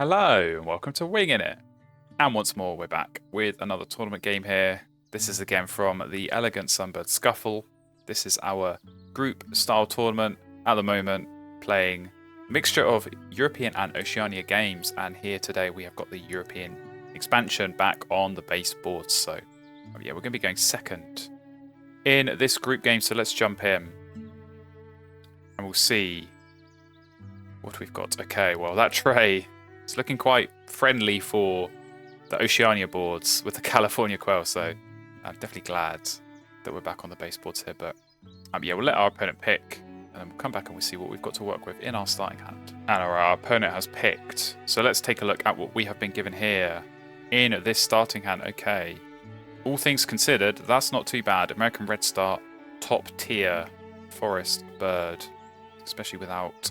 Hello and welcome to Wingin It. And once more we're back with another tournament game here. This is again from the Elegant Sunbird Scuffle. This is our group style tournament at the moment, playing a mixture of European and Oceania games, and here today we have got the European expansion back on the base boards. So yeah, we're going to be going second in this group game, so let's jump in and we'll see what we've got. Okay, well that tray, it's looking quite friendly for the Oceania boards with the California quail, so I'm definitely glad that we're back on the base boards here. But yeah, we'll let our opponent pick, and then we'll come back and we'll see what we've got to work with in our starting hand. And our opponent has picked, so let's take a look at what we have been given here in this starting hand. Okay, all things considered, that's not too bad. American Red Star, top tier forest bird, especially without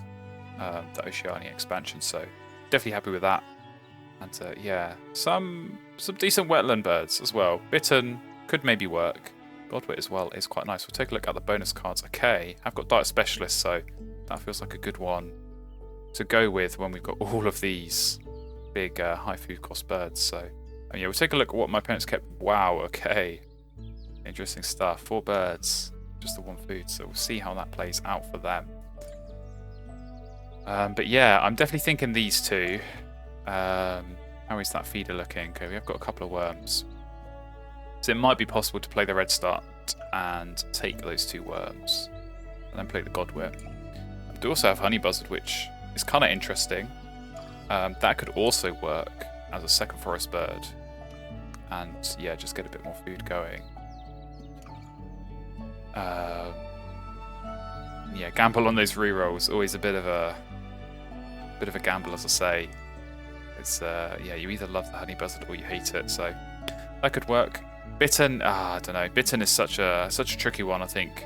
the Oceania expansion, so definitely happy with that. And yeah, some decent wetland birds as well. Bittern could maybe work. Godwit as well is quite nice. We'll take a look at the bonus cards. Okay, I've got Diet Specialist, so that feels like a good one to go with when we've got all of these big high food cost birds. So yeah, we'll take a look at what my opponent's kept. Wow, okay. Interesting stuff. 4 birds, just the 1 food, so we'll see how that plays out for them. But yeah, I'm definitely thinking these two. How is that feeder looking? Okay, we have got a couple of worms. So it might be possible to play the Red Start and take those 2 worms. And then play the Godwit. I do also have Honey Buzzard, which is kind of interesting. That could also work as a second forest bird. And yeah, just get a bit more food going. Yeah, gamble on those rerolls. Always a bit of a gamble, as I say. It's yeah, you either love the Honey Buzzard or you hate it, so that could work. Bittern, I don't know. Bittern is such a tricky one, I think,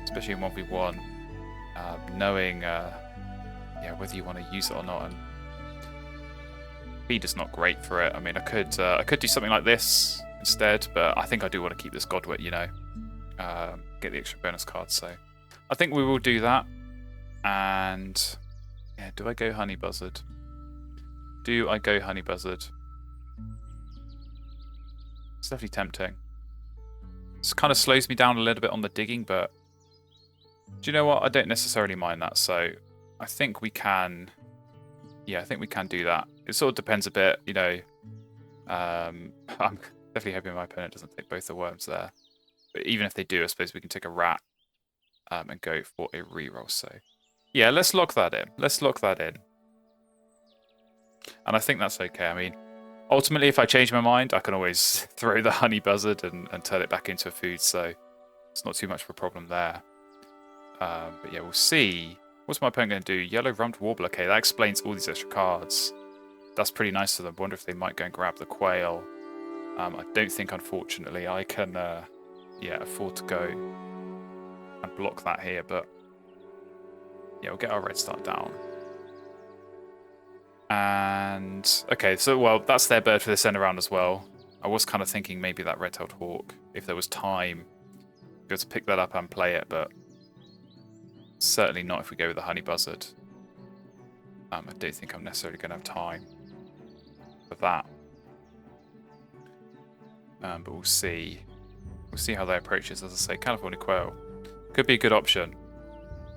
especially in 1v1. Knowing yeah, whether you want to use it or not, and feed is not great for it. I mean, I could do something like this instead, but I think I do want to keep this Godwit, you know, get the extra bonus card. So I think we will do that. And yeah, do I go Honey Buzzard? Do I go Honey Buzzard? It's definitely tempting. This kind of slows me down a little bit on the digging, but do you know what? I don't necessarily mind that, so I think we can. Yeah, I think we can do that. It sort of depends a bit, you know. I'm definitely hoping my opponent doesn't take both the worms there. But even if they do, I suppose we can take a rat and go for a reroll. So yeah, let's lock that in. Let's lock that in. And I think that's okay. I mean, ultimately, if I change my mind, I can always throw the Honey Buzzard and turn it back into a food, so it's not too much of a problem there. But yeah, we'll see. What's my opponent going to do? Yellow Rumped Warbler. Okay, that explains all these extra cards. That's pretty nice of them. Wonder if they might go and grab the quail. I don't think, unfortunately, I can yeah, afford to go and block that here, but yeah, we'll get our Red Start down. And okay, so well, that's their bird for this end around as well. I was kind of thinking maybe that Red-tailed Hawk, if there was time, be able to pick that up and play it, but certainly not if we go with the Honey Buzzard. I don't think I'm necessarily going to have time for that. But we'll see. We'll see how they approach this. As I say, California quail could be a good option.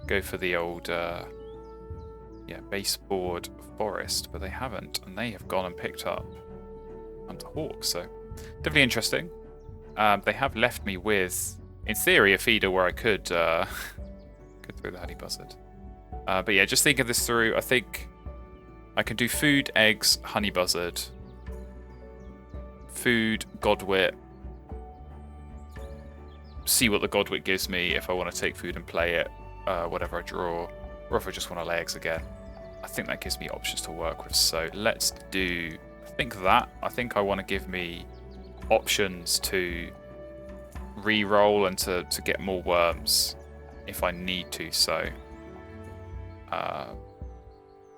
Go for the old yeah, baseboard forest, but they haven't, and they have gone and picked up Hunter Hawk, so definitely interesting. They have left me with, in theory, a feeder where I could throw the Honey Buzzard. But yeah, just thinking this through, I think I can do food, eggs, Honey Buzzard, food, Godwit, see what the Godwit gives me if I want to take food and play it, whatever I draw, or if I just want to lay eggs again. I think that gives me options to work with, so let's do, I think I want to give me options to re-roll and to get more worms if I need to, so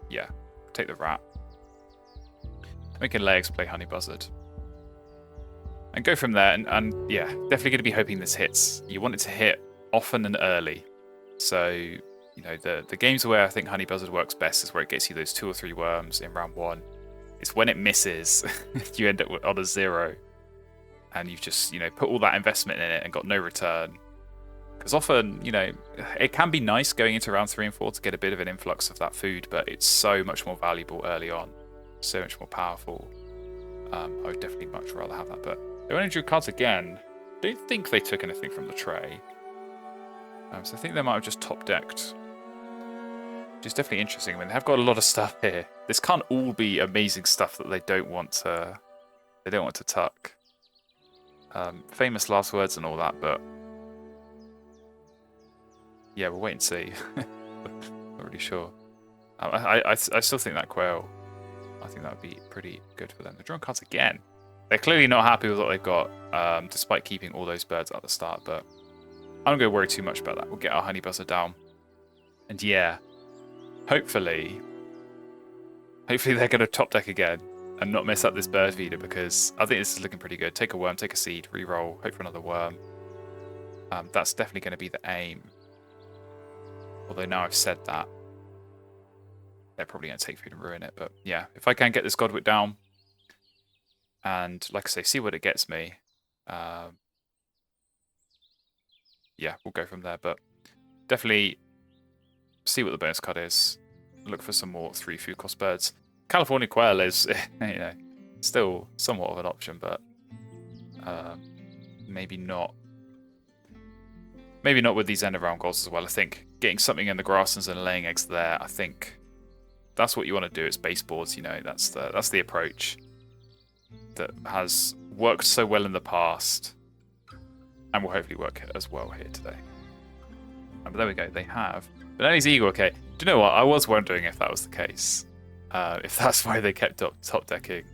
yeah, take the rat. We can lay eggs, play Honey Buzzard, and go from there, and yeah, definitely going to be hoping this hits. You want it to hit often and early, so You know, the games where I think Honey Buzzard works best is where it gets you those 2 or 3 worms in round 1. It's when it misses, you end up on a 0. And you've just, you know, put all that investment in it and got no return. Because often, you know, it can be nice going into round 3 and 4 to get a bit of an influx of that food, but it's so much more valuable early on. So much more powerful. I would definitely much rather have that. But they only drew cards again. I don't think they took anything from the tray. So I think they might have just top decked. Which is definitely interesting. I mean, they have got a lot of stuff here. This can't all be amazing stuff that they don't want to. They don't want to tuck. Famous last words and all that, but yeah, we'll wait and see. Not really sure. I still think that quail. I think that would be pretty good for them. They're drawing cards again. They're clearly not happy with what they've got, despite keeping all those birds at the start. But I'm not going to worry too much about that. We'll get our honey buzzer down, and yeah, hopefully they're going to top deck again and not mess up this bird feeder, because I think this is looking pretty good. Take a worm, take a seed, re-roll, hope for another worm. That's definitely going to be the aim. Although now I've said that, they're probably going to take food and ruin it. But yeah, if I can get this Godwit down, and like I say, see what it gets me, yeah, we'll go from there. But definitely see what the bonus card is. Look for some more 3 food cost birds. California quail is, you know, still somewhat of an option, but maybe not. Maybe not with these end of round goals as well. I think getting something in the grasslands and laying eggs there, I think that's what you want to do. It's baseboards, you know, that's the approach that has worked so well in the past and will hopefully work as well here today. But there we go, they have. But Benelli's Eagle, okay. Do you know what? I was wondering if that was the case. If that's why they kept up top decking.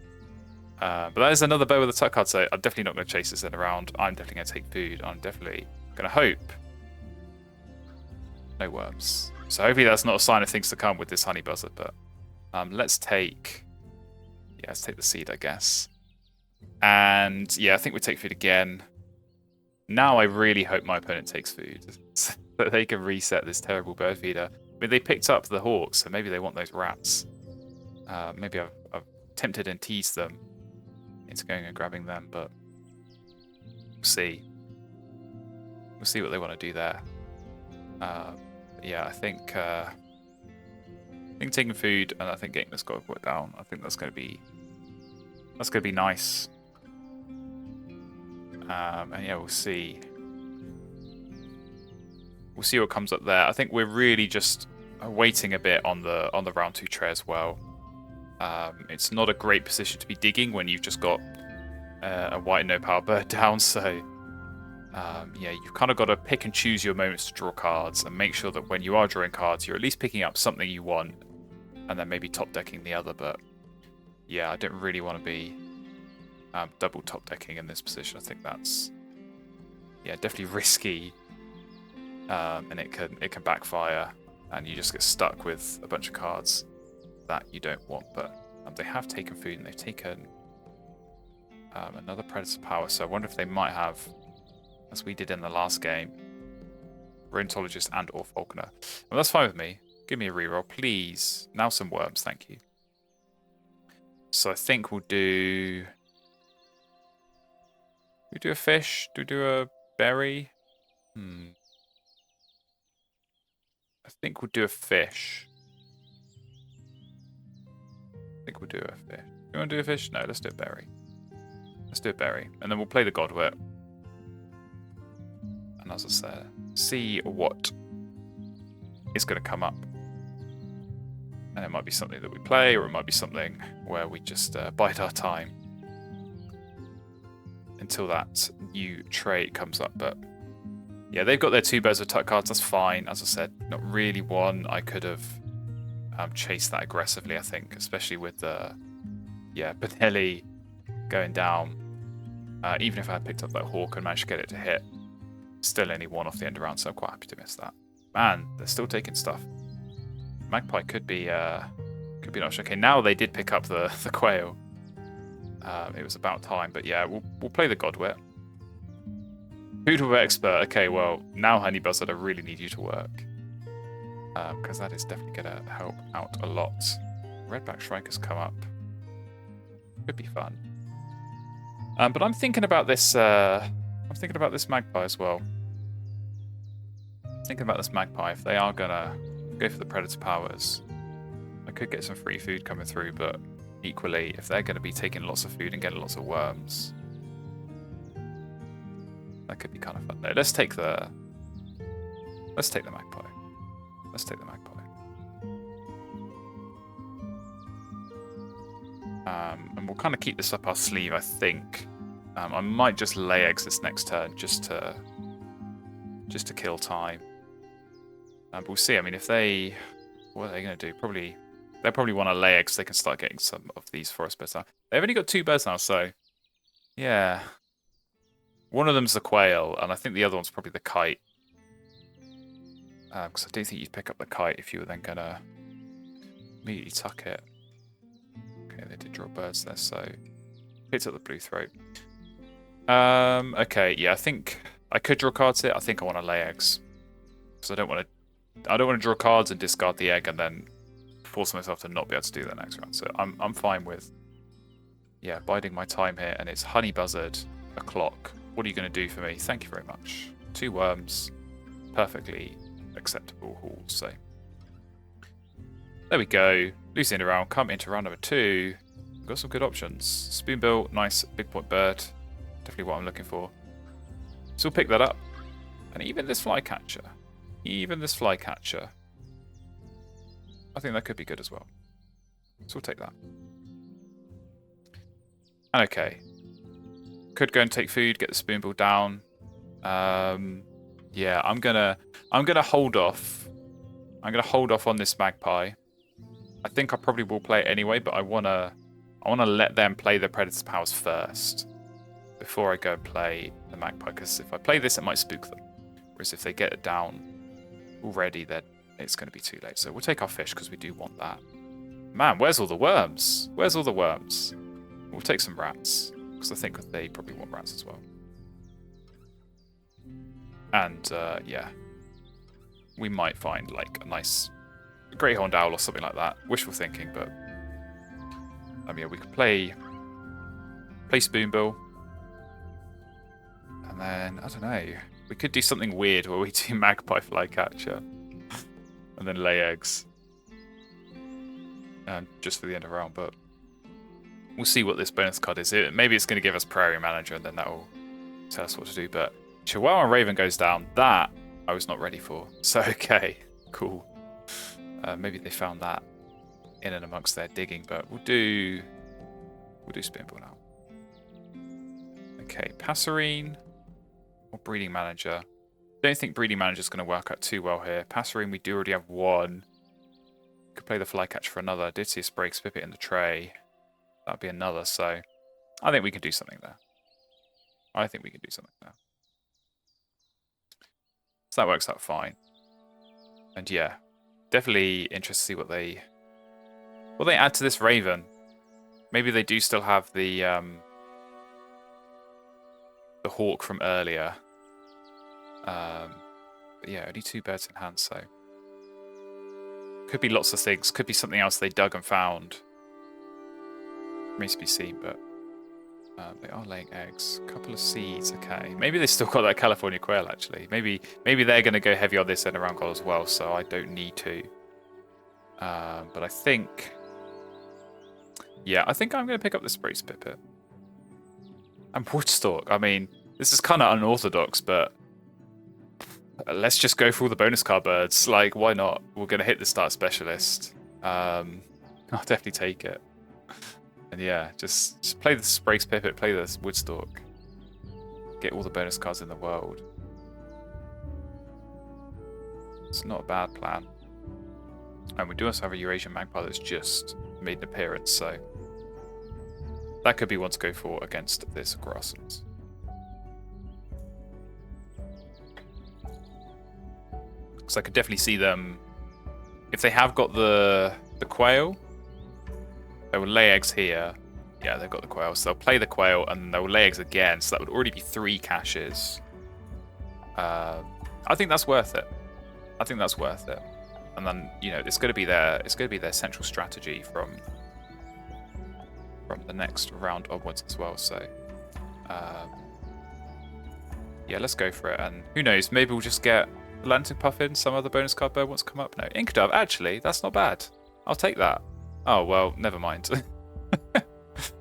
But that is another bow with a tuck card, so I'm definitely not going to chase this in around. I'm definitely going to take food. I'm definitely going to hope no worms. So hopefully that's not a sign of things to come with this honey buzzard. But let's take the seed, I guess. And yeah, I think we take food again. Now I really hope my opponent takes food so that they can reset this terrible bird feeder. I mean, they picked up the hawks, so maybe they want those rats. Maybe I've tempted and teased them into going and grabbing them, but we'll see. We'll see what they want to do there. Yeah, I think taking food and I think getting this guy put down. I think that's going to be nice. And yeah, we'll see. We'll see what comes up there. I think we're really just waiting a bit on the round 2 tray as well. It's not a great position to be digging when you've just got a white no power bird down. So yeah, you've kind of got to pick and choose your moments to draw cards and make sure that when you are drawing cards, you're at least picking up something you want and then maybe top decking the other. But yeah, I don't really want to be double top decking in this position. I think that's definitely risky, and it can backfire, and you just get stuck with a bunch of cards that you don't want. But they have taken food and they've taken another Predator Power. So I wonder if they might have, as we did in the last game, Rheumatologist and or Falconer. Well, that's fine with me. Give me a reroll, please. Now some worms, thank you. So I think we'll do. We do a fish. Do we do a berry? I think we'll do a fish. I think we'll do a fish. Do you want to do a fish? No, let's do a berry. Let's do a berry. And then we'll play the Godwit. And as I said, see what is going to come up. And it might be something that we play, or it might be something where we just bide our time until that new trait comes up. But yeah, they've got their 2 birds of tuck cards. That's fine. As I said, not really one I could have chased that aggressively, I think, especially with the Benelli going down. Even if I had picked up that hawk and managed to get it to hit, still only 1 off the end of round, so I'm quite happy to miss that. Man, they're still taking stuff. Magpie could be an option. Okay, now they did pick up the quail. It was about time, but yeah, we'll play the Godwit. Poodle expert. Okay, well now Honey Buzzard, I really need you to work. because that is definitely going to help out a lot. Redback Shrikers come up. Could be fun. But I'm thinking about this. I'm thinking about this magpie as well. Thinking about this magpie. If they are gonna go for the predator powers, I could get some free food coming through. But equally, if they're going to be taking lots of food and getting lots of worms, that could be kind of fun. No, let's take the magpie. Let's take the magpie. And we'll kind of keep this up our sleeve, I think. I might just lay eggs this next turn, just to kill time. But we'll see. I mean, if they, what are they going to do? They'll probably want to lay eggs so they can start getting some of these forest birds out. They've only got 2 birds now, so yeah. One of them's the quail, and I think the other one's probably the kite. Because I don't think you'd pick up the kite if you were then going to immediately tuck it. Okay, they did draw birds there, so picked up the blue throat. Okay, yeah, I think I could draw cards here. I think I want to lay eggs. Because I don't want to draw cards and discard the egg and then force myself to not be able to do that next round. So I'm fine with, yeah, biding my time here. And it's honey buzzard, a clock. What are you going to do for me? Thank you very much. 2 worms, perfectly acceptable hauls. So there we go. Loose end around. Come into round number 2. We've got some good options. Spoonbill, nice big point bird. Definitely what I'm looking for. So we'll pick that up. And even this flycatcher. I think that could be good as well. So we'll take that. And okay. Could go and take food, get the spoonbill down. Yeah, I'm gonna hold off. I'm gonna hold off on this magpie. I think I probably will play it anyway, but I wanna let them play their predator powers first before I go and play the magpie, because if I play this, it might spook them. Whereas if they get it down already, then it's going to be too late. So we'll take our fish because we do want that. Man, where's all the worms? Where's all the worms? We'll take some rats because I think they probably want rats as well. And yeah, we might find like a nice greyhound owl or something like that. Wishful thinking, but yeah, we could play spoonbill. And then, I don't know, we could do something weird where we do magpie flycatcher and then lay eggs. Just for the end of the round, but we'll see what this bonus card is. Maybe it's going to give us Prairie Manager and then that will tell us what to do. But Chihuahua Raven goes down. That I was not ready for. So, okay, cool. Maybe they found that in and amongst their digging, but we'll do Spoonbill now. Okay, Passerine. Breeding Manager. Don't think Breeding Manager is going to work out too well here. Passerine, we do already have 1. Could play the Flycatch for another. Did see a Spray Spippet in the tray. That'd be another, so I think we can do something there. So that works out fine. And yeah, definitely interested to see what they add to this Raven. Maybe they do still have the hawk from earlier. But yeah, only 2 birds in hand, so could be lots of things. Could be something else they dug and found. Remains to be seen, but they are laying eggs. A couple of seeds, okay. Maybe they still got that California quail, actually. Maybe they're going to go heavy on this end around goal as well, so I don't need to. But I think, yeah, I think I'm going to pick up the Spray Spippet. And Woodstock. I mean, this is kind of unorthodox, but let's just go for all the bonus card birds. Like, why not? We're going to hit the start specialist. I'll definitely take it. And yeah, just play the Spray Spippet, play the Woodstock. Get all the bonus cards in the world. It's not a bad plan. And we do also have a Eurasian Magpie that's just made an appearance, so that could be one to go for against this grasslands. Because I could definitely see them, if they have got the quail, they will lay eggs here. Yeah, they've got the quail, so they'll play the quail and they'll lay eggs again, so that would already be 3 caches. I think that's worth it. And then, you know, it's going to be their central strategy from the next round onwards as well. So, yeah, let's go for it. And who knows, maybe we'll just get Atlantic Puffin, some other bonus card bird wants to come up. No, Inkdove, actually, that's not bad. I'll take that. Oh, well, never mind.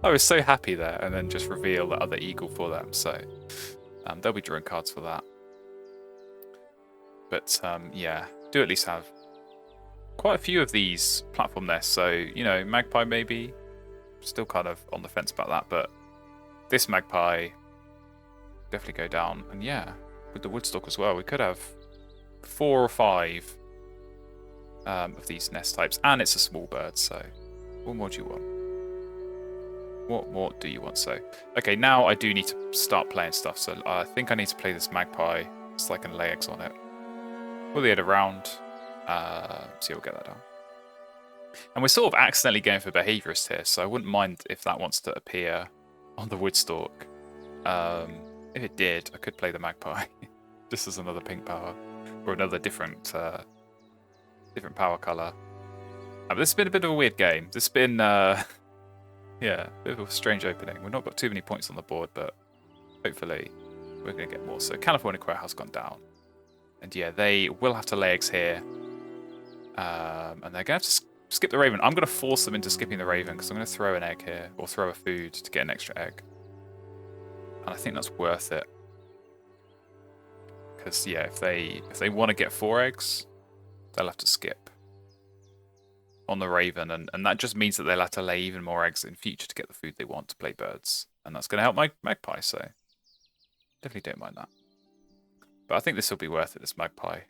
I was so happy there, and then just reveal the other eagle for them. So they'll be drawing cards for that. But yeah, do at least have quite a few of these platform nests. So, you know, Magpie maybe. Still kind of on the fence about that, but this Magpie definitely go down. And yeah, with the Woodstock as well, we could have 4 or 5 of these nest types, and it's a small bird, so what more do you want? What more do you want? So, okay, now I do need to start playing stuff, so I think I need to play this Magpie so I can lay eggs on it. We'll the other round, see we'll get that down. And we're sort of accidentally going for Behaviorist here, so I wouldn't mind if that wants to appear on the Woodstock. If it did, I could play the Magpie. This is another pink power, or another different power colour. This has been a bit of a weird game. This has been, yeah, a bit of a strange opening. We've not got too many points on the board, but hopefully we're going to get more. So California Quail has gone down. And yeah, they will have to lay eggs here. And they're going to have to skip the Raven. I'm going to force them into skipping the Raven because I'm going to throw an egg here, or throw a food to get an extra egg. And I think that's worth it. Because yeah, if they want to get 4 eggs, they'll have to skip on the Raven, and that just means that they'll have to lay even more eggs in future to get the food they want to play birds. And that's going to help my Magpie, so definitely don't mind that. But I think this will be worth it, this Magpie.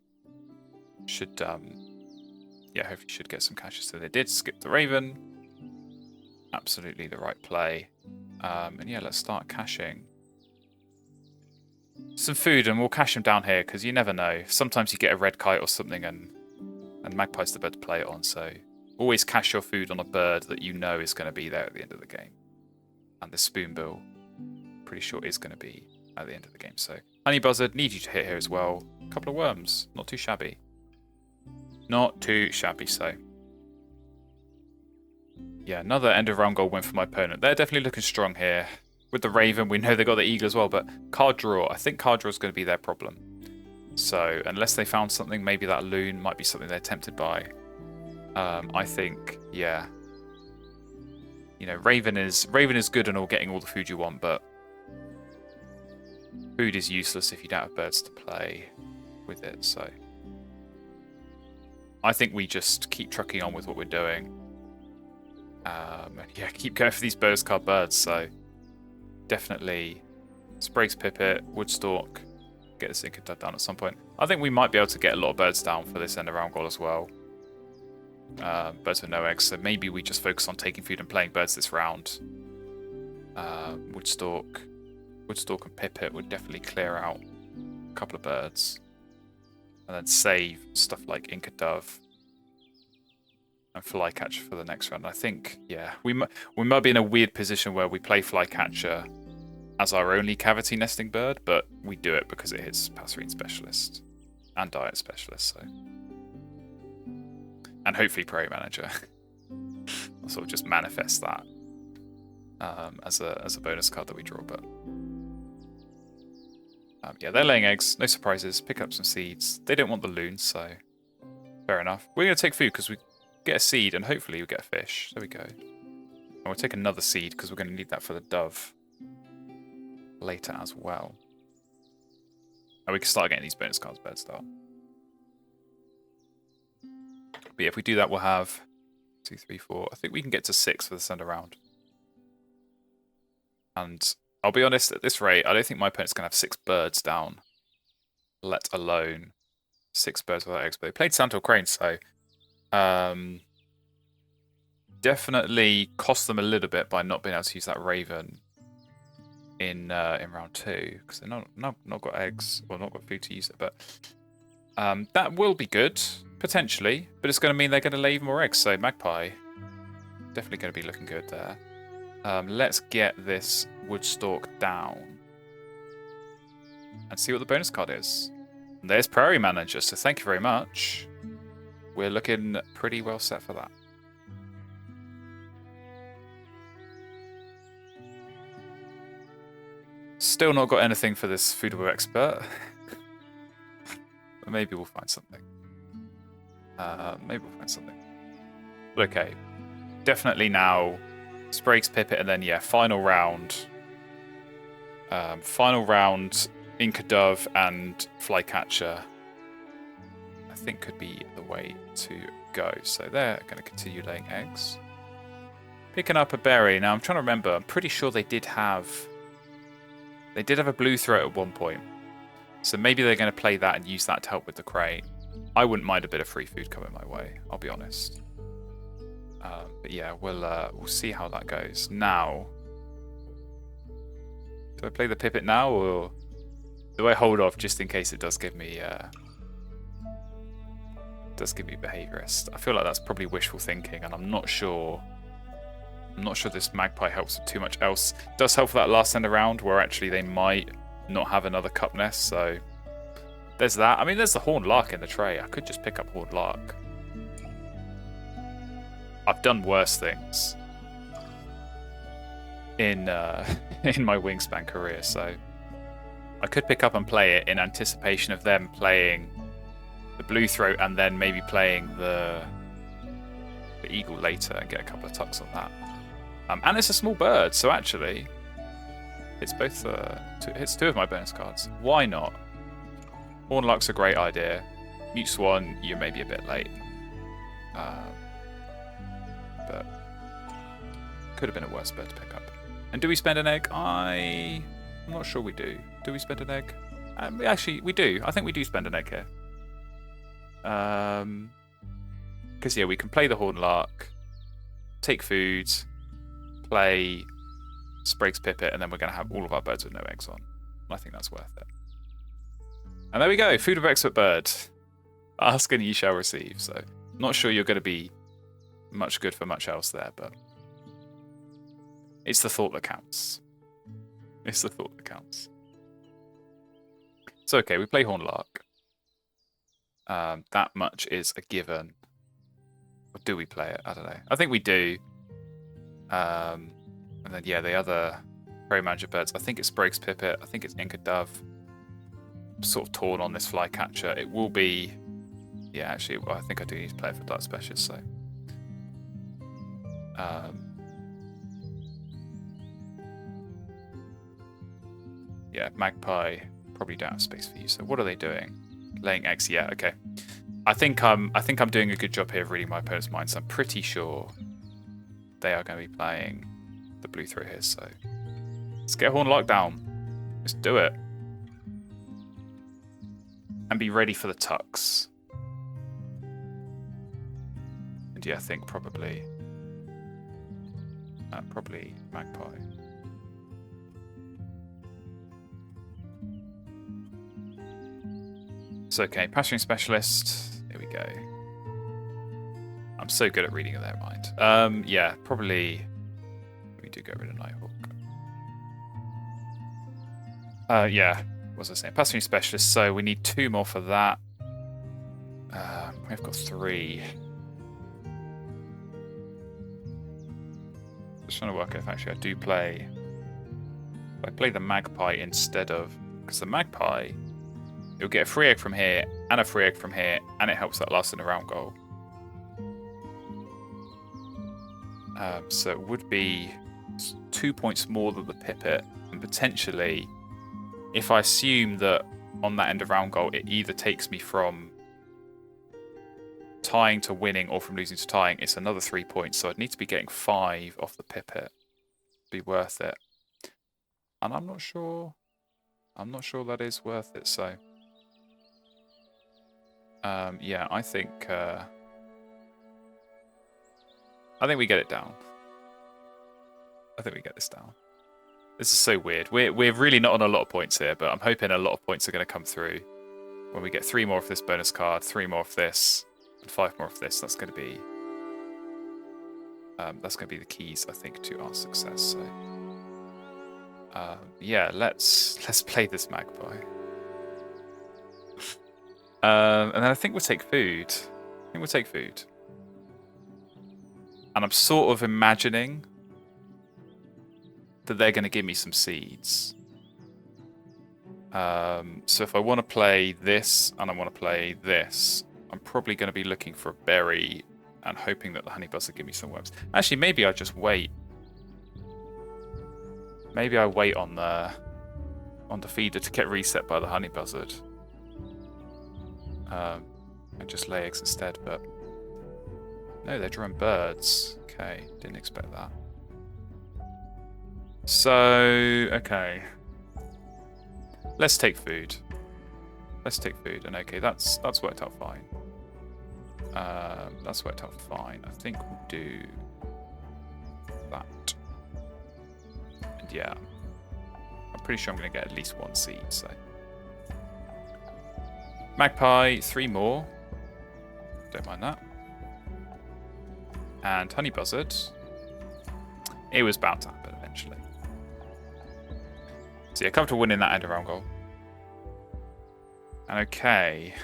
Should, yeah, hopefully should get some caches. So they did skip the Raven. Absolutely the right play. And yeah, let's start caching some food, and we'll cache them down here, because you never know. Sometimes you get a red kite or something, and Magpie's the bird to play it on, so always cache your food on a bird that you know is going to be there at the end of the game. And the Spoonbill, pretty sure, is going to be at the end of the game. So Honey Buzzard, need you to hit here as well. A couple of worms, not too shabby. Not too shabby, so yeah, another end of round goal win for my opponent. They're definitely looking strong here. With the Raven, we know they got the Eagle as well, but card draw, I think card draw is going to be their problem. So unless they found something, maybe that loon might be something they're tempted by. I think, yeah, you know, Raven is good and all, getting all the food you want, but food is useless if you don't have birds to play with it. So I think we just keep trucking on with what we're doing. And yeah, keep going for these bonus card birds. So definitely Sprague's Pipit, Woodstalk, get this Inkadub down at some point. I think we might be able to get a lot of birds down for this end of round goal as well. Birds with no eggs, so maybe we just focus on taking food and playing birds this round. Woodstalk and Pipit would definitely clear out a couple of birds. And then save stuff like Inkadove and Flycatcher for the next round. I think, yeah, we might be in a weird position where we play Flycatcher as our only cavity nesting bird, but we do it because it hits Passerine Specialist and Diet Specialist, so. And hopefully Prairie Manager. I'll sort of just manifest that as a bonus card that we draw, but yeah, they're laying eggs, no surprises, pick up some seeds. They don't want the loons, so fair enough. We're going to take food because we get a seed and hopefully we get a fish. There we go. And we'll take another seed because we're going to need that for the dove later as well. And we can start getting these bonus cards bird start. But yeah, if we do that, we'll have 2, 3, 4. I think we can get to 6 for the send around. And I'll be honest, at this rate, I don't think my opponent's going to have 6 birds down, let alone 6 birds without eggs. But they played Santal Crane, so definitely cost them a little bit by not being able to use that Raven in round 2, because they're not got eggs, or not got food to use it. But that will be good, potentially, but it's going to mean they're going to lay even more eggs. So Magpie, definitely going to be looking good there. Let's get this Woodstalk down and see what the bonus card is. And there's Prairie Manager, so thank you very much. we're looking pretty well set for that. Still not got anything for this food web expert. But maybe we'll find something. Maybe we'll find something. But okay. Definitely now Sprague's Pipit, and then yeah, final round. Final round, Inca Dove and Flycatcher, I think could be the way to go. So they're going to continue laying eggs. Picking up a berry. Now I'm trying to remember. I'm pretty sure they did have a blue throat at one point. So maybe they're going to play that and use that to help with the crane. I wouldn't mind a bit of free food coming my way, I'll be honest. But yeah, we'll see how that goes. Now, do I play the Pipit now, or do I hold off just in case it does give me behaviorist? I feel like that's probably wishful thinking, and I'm not sure this Magpie helps with too much else. It does help for that last end of round where actually they might not have another cup nest, so there's that. I mean, there's the Horned Lark in the tray. I could just pick up Horned Lark. I've done worse things in my Wingspan career, so I could pick up and play it in anticipation of them playing the Blue Throat and then maybe playing the Eagle later and get a couple of tucks on that. And it's a small bird, so actually it's both it's two of my bonus cards. Why not? Horned Lark's a great idea. Mute Swan, you're maybe a bit late. But could have been a worse bird to pick up. And do we spend an egg? I'm not sure we do. Do we spend an egg? Actually, we do. I think we do spend an egg here. Because yeah, we can play the Horned Lark, take food, play Sprague's Pipit, and then we're going to have all of our birds with no eggs on. I think that's worth it. And there we go. Food of expert bird. Ask and ye shall receive. So not sure you're going to be much good for much else there, but it's the thought that counts. It's the thought that counts. So okay, we play Horned Lark. That much is a given. Or do we play it? I don't know. I think we do. And then yeah, the other Prairie Manager birds. I think it's Sprague's Pipit. I think it's Inca Dove. I'm sort of torn on this Flycatcher. It will be. Yeah, actually, well, I think I do need to play it for Dark Specialist. So. Yeah, Magpie probably don't have space for you. So what are they doing? Laying eggs. Yeah, okay. I think I'm doing a good job here of reading my opponent's mind. So I'm pretty sure they are going to be playing the Blue Throat here. So let's get Horned Lark down. Let's do it. And be ready for the tucks. And yeah, I think probably Magpie. It's okay. Pasturing Specialist. Here we go. I'm so good at reading their mind. Yeah, probably we do get rid of Nighthawk. Yeah, what was I saying? Pasturing Specialist, so we need 2 more for that. We've got 3. Just trying to work out if actually I do play. If I play the Magpie instead of, because the Magpie, it'll get a free egg from here and a free egg from here, and it helps that last in the round goal. So it would be 2 points more than the Pipit, and potentially, if I assume that on that end of round goal, it either takes me from tying to winning or from losing to tying, it's another 3 points. So I'd need to be getting 5 off the Pipit. Be worth it. And I'm not sure that is worth it. So yeah, I think we get it down. I think we get this down. This is so weird. We're really not on a lot of points here, but I'm hoping a lot of points are going to come through when we get 3 more of this bonus card, 3 more of this, and 5 more of this. That's going to be the keys, I think, to our success. So yeah, let's play this Magpie. And then I think we'll take food. think we'll take food. And I'm sort of imagining that they're going to give me some seeds. So if I want to play this and I want to play this, I'm probably going to be looking for a berry and hoping that the honey buzzard give me some worms. Actually, maybe I just wait. Maybe I wait on the feeder to get reset by the honey buzzard. And just lay eggs instead, but no, they're drawing birds. Okay, didn't expect that. So, okay. Let's take food. Let's take food, and okay, that's worked out fine. That's worked out fine. I think we'll do that. And yeah, I'm pretty sure I'm going to get at least one seed, so. Magpie, 3 more. Don't mind that. And honey buzzard. It was bound to happen eventually. So yeah, comfortable winning that end around goal. And okay.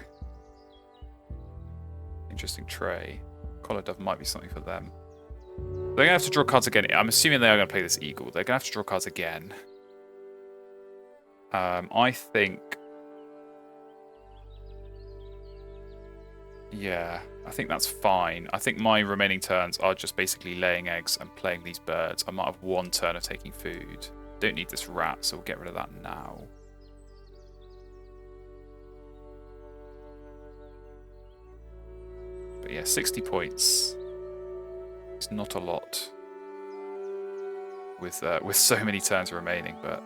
Interesting tray. Collar dove might be something for them. They're going to have to draw cards again. I'm assuming they are going to play this eagle. They're going to have to draw cards again. I think... Yeah, I think that's fine. I think my remaining turns are just basically laying eggs and playing these birds. I might have 1 turn of taking food. Don't need this rat, so we'll get rid of that now. But yeah, 60 points. It's not a lot with so many turns remaining, but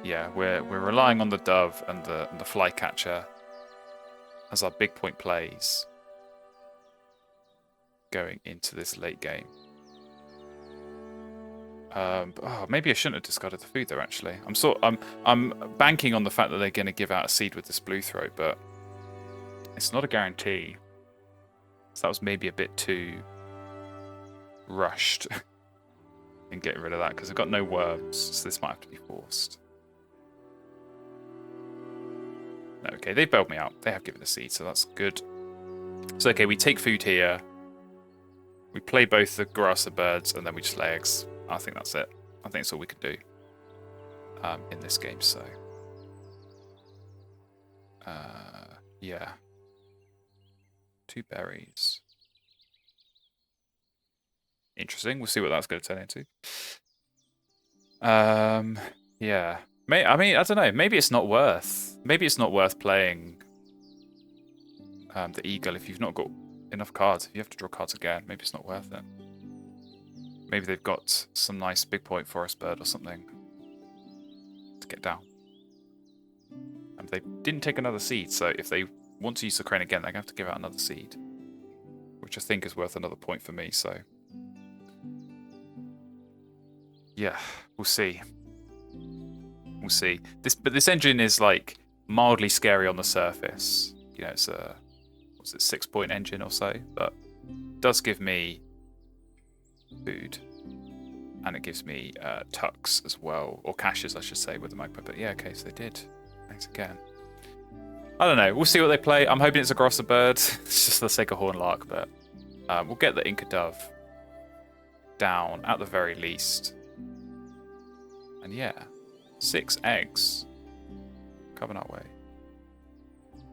yeah, we're relying on the dove and the flycatcher as our big point plays going into this late game. Oh, maybe I shouldn't have discarded the food there. Actually, I'm banking on the fact that they're going to give out a seed with this blue throat, but it's not a guarantee. So that was maybe a bit too rushed in getting rid of that because I've got no worms, so this might have to be forced. No, okay, they bailed me out. They have given a seed, so that's good. So okay, we take food here. We play both the grass and birds, and then we just lay eggs. I think that's it. I think that's all we can do in this game, so... yeah. 2 berries. Interesting. We'll see what that's going to turn into. Yeah. I mean, I don't know. Maybe it's not worth. Maybe it's not worth playing the eagle if you've not got enough cards. If you have to draw cards again, maybe it's not worth it. Maybe they've got some nice big point forest bird or something to get down. And they didn't take another seed, so if they want to use the crane again, they're going to have to give out another seed, which I think is worth another point for me, so... Yeah, we'll see. We'll see. But this engine is, like, mildly scary on the surface. You know, it's a... What's it, 6-point engine or so? But it does give me food. And it gives me tucks as well. Or caches, I should say, with the magpie. But yeah, okay, so they did. Thanks again. I don't know. We'll see what they play. I'm hoping it's a grosser bird. It's just for the sake of hornlark, but we'll get the Inca dove down at the very least. And yeah, 6 eggs coming our way.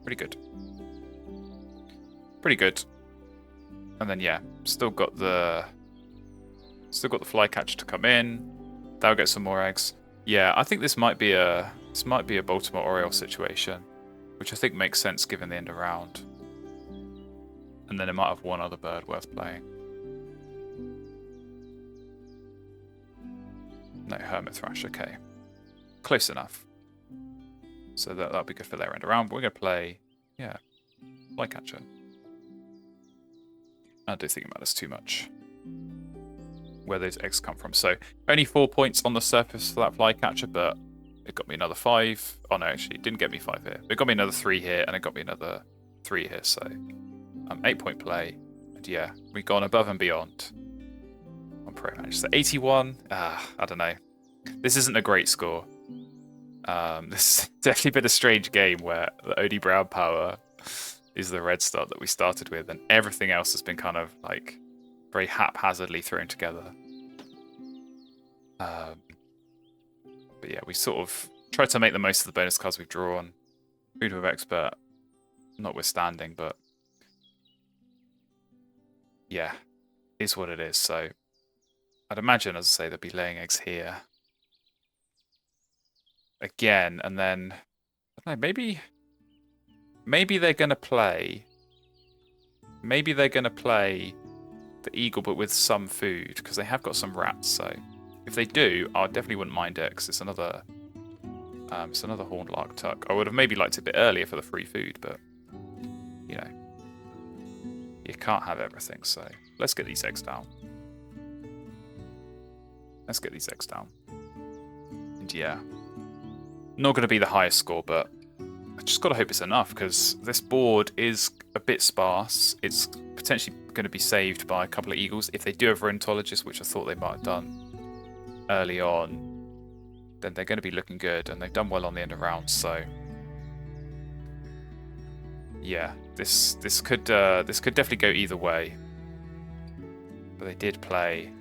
Pretty good. Pretty good. And then yeah, still got the flycatcher to come in. That'll get some more eggs. Yeah, I think this might be a Baltimore Oriole situation, which I think makes sense given the end of round. And then it might have one other bird worth playing. No, hermit thrush. Okay, close enough. So that'll be good for their end of round. But we're gonna play, yeah, flycatcher. I don't think it matters too much where those eggs come from. So only 4 points on the surface for that flycatcher, but it got me another 5. Oh no, actually, it didn't get me 5 here. It got me another 3 here, and it got me another 3 here. So 8-point play, and yeah, we've gone above and beyond on Pro Match. So 81. I don't know. This isn't a great score. This has definitely been a strange game where the OD Brown power is the red start that we started with, and everything else has been kind of like very haphazardly thrown together. But yeah, we sort of tried to make the most of the bonus cards we've drawn. Freedom of Expert notwithstanding, but yeah, is what it is. So I'd imagine, as I say, they'll be laying eggs here again, and then I don't know, maybe they're gonna play. Maybe they're gonna play the eagle, but with some food, because they have got some rats. So if they do, I definitely wouldn't mind it, because it's another horned lark tuck. I would have maybe liked it a bit earlier for the free food, but you know, you can't have everything. So let's get these eggs down. Let's get these eggs down. And yeah, not going to be the highest score, but I just got to hope it's enough, because this board is a bit sparse. It's potentially going to be saved by a couple of eagles. If they do have Rheumatologist, which I thought they might have done early on, then they're going to be looking good, and they've done well on the end of rounds. So yeah, this could definitely go either way. But they did play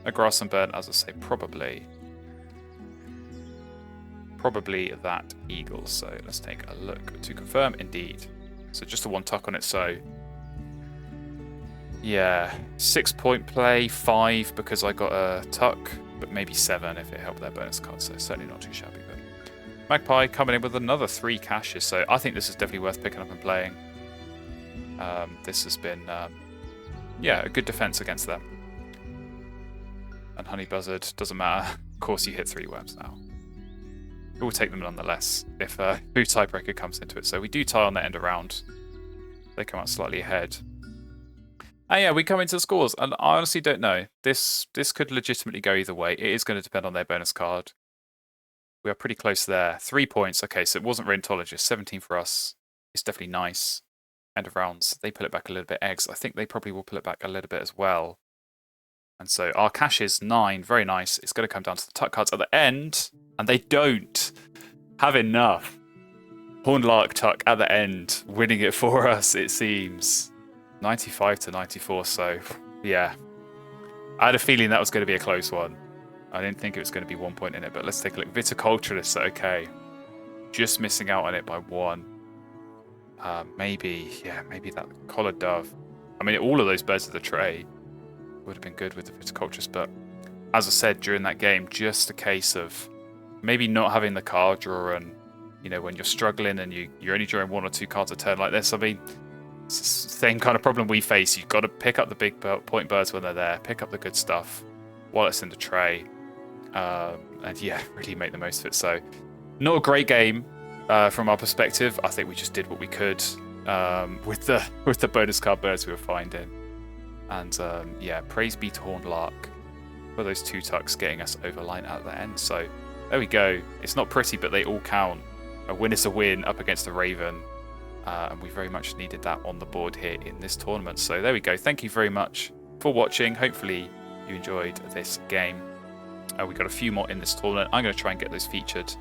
a grass and burn, as I say, probably that eagle. So let's take a look to confirm. Indeed. So just a one tuck on it. So yeah, 6-point play, 5 because I got a tuck, but maybe 7 if it helped their bonus card. So certainly not too shabby. But Magpie coming in with another 3 caches. So I think this is definitely worth picking up and playing. This has been yeah, a good defense against them. And Honey Buzzard, doesn't matter. Of course you hit 3 worms now. We'll take them nonetheless if Food Tiebreaker comes into it. So we do tie on the end of round. They come out slightly ahead. And yeah, we come into the scores, and I honestly don't know. This could legitimately go either way. It is going to depend on their bonus card. We are pretty close there. 3 points. Okay, so it wasn't Rheumatologist. 17 for us. It's definitely nice. End of rounds. They pull it back a little bit. Eggs. I think they probably will pull it back a little bit as well. And so our cash is 9. Very nice. It's going to come down to the tuck cards at the end. And they don't have enough. Horned Lark tuck at the end. Winning it for us, it seems. 95 to 94. So, yeah. I had a feeling that was going to be a close one. I didn't think it was going to be 1 point in it. But let's take a look. Viticulturist, okay. Just missing out on it by 1. Maybe that collared dove. I mean, all of those birds of the tray would have been good with the viticulturist, but as I said during that game, just a case of maybe not having the card drawer, and you know, when you're struggling and you're only drawing 1 or 2 cards a turn like this. I mean, it's the same kind of problem we face. You've got to pick up the big point birds when they're there, pick up the good stuff while it's in the tray, and yeah, really make the most of it. So, not a great game from our perspective. I think we just did what we could with the bonus card birds we were finding. And yeah, praise be to Horned Lark for those 2 tucks getting us over line at the end. So there we go. It's not pretty, but they all count. A win is a win up against the Raven. And we very much needed that on the board here in this tournament. So there we go. Thank you very much for watching. Hopefully you enjoyed this game. We've got a few more in this tournament. I'm going to try and get those featured.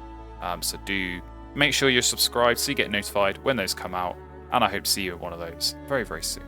So do make sure you're subscribed so you get notified when those come out. And I hope to see you in one of those very, very soon.